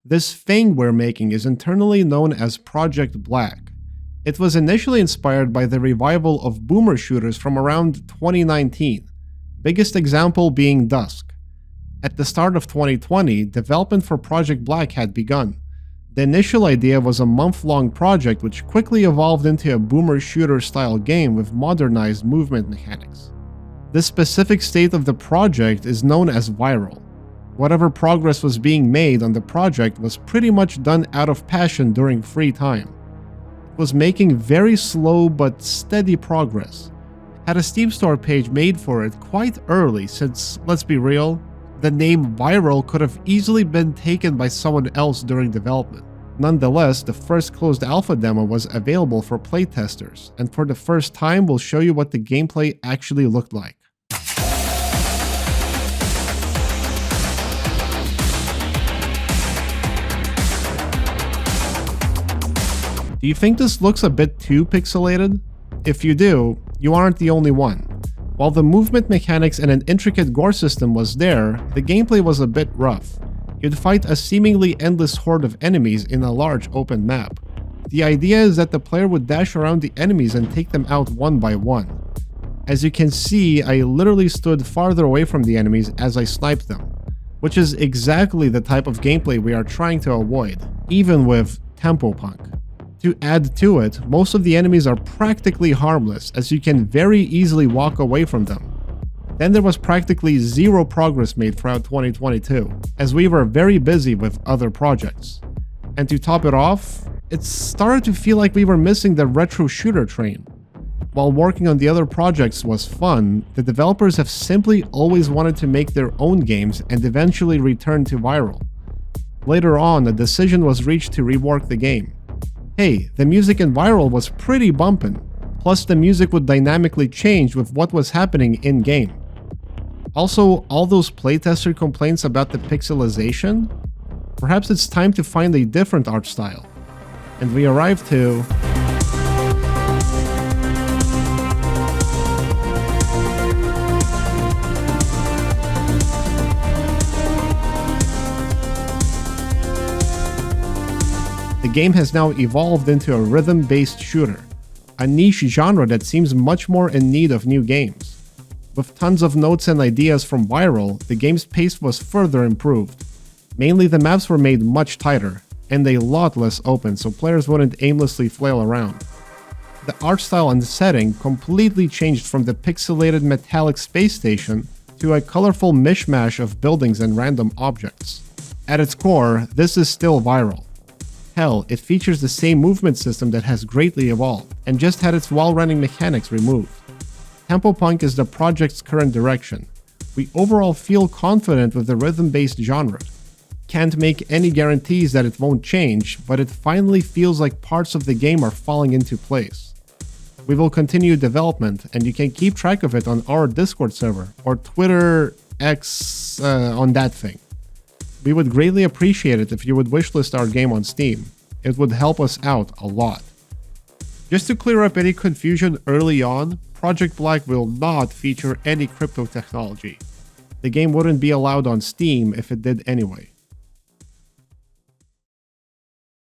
This thing we're making is internally known as Project Black. It was initially inspired by the revival of boomer shooters from around 2019, biggest example being Dusk. At the start of 2020, development for Project Black had begun. The initial idea was a month-long project which quickly evolved into a boomer shooter-style game with modernized movement mechanics. This specific state of the project is known as V1RAL. Whatever progress was being made on the project was pretty much done out of passion during free time. It was making very slow but steady progress. Had a Steam store page made for it quite early since, let's be real, the name V1RAL could have easily been taken by someone else during development. Nonetheless, the first closed alpha demo was available for playtesters, and for the first time we'll show you what the gameplay actually looked like. Do you think this looks a bit too pixelated? If you do, you aren't the only one. While the movement mechanics and an intricate gore system was there, the gameplay was a bit rough. You'd fight a seemingly endless horde of enemies in a large open map. The idea is that the player would dash around the enemies and take them out one by one. As you can see, I literally stood farther away from the enemies as I sniped them, which is exactly the type of gameplay we are trying to avoid, even with Tempo Punk. To add to it, most of the enemies are practically harmless, as you can very easily walk away from them. Then there was practically zero progress made throughout 2022, as we were very busy with other projects. And to top it off, it started to feel like we were missing the retro shooter train. While working on the other projects was fun, the developers have simply always wanted to make their own games and eventually return to V1RAL. Later on, a decision was reached to rework the game. Hey, the music in V1RAL was pretty bumpin', plus the music would dynamically change with what was happening in-game. Also, all those playtester complaints about the pixelization? Perhaps it's time to find a different art style. And we arrive to... The game has now evolved into a rhythm-based shooter, a niche genre that seems much more in need of new games. With tons of notes and ideas from V1RAL, the game's pace was further improved. Mainly the maps were made much tighter, and a lot less open so players wouldn't aimlessly flail around. The art style and setting completely changed from the pixelated metallic space station to a colorful mishmash of buildings and random objects. At its core, this is still V1RAL. Hell, it features the same movement system that has greatly evolved, and just had its wall-running mechanics removed. Tempo Punk is the project's current direction. We overall feel confident with the rhythm-based genre. Can't make any guarantees that it won't change, but it finally feels like parts of the game are falling into place. We will continue development, and you can keep track of it on our Discord server, or Twitter X on that thing. We would greatly appreciate it if you would wishlist our game on Steam. It would help us out a lot. Just to clear up any confusion early on, Project Black will not feature any crypto technology. The game wouldn't be allowed on Steam if it did anyway.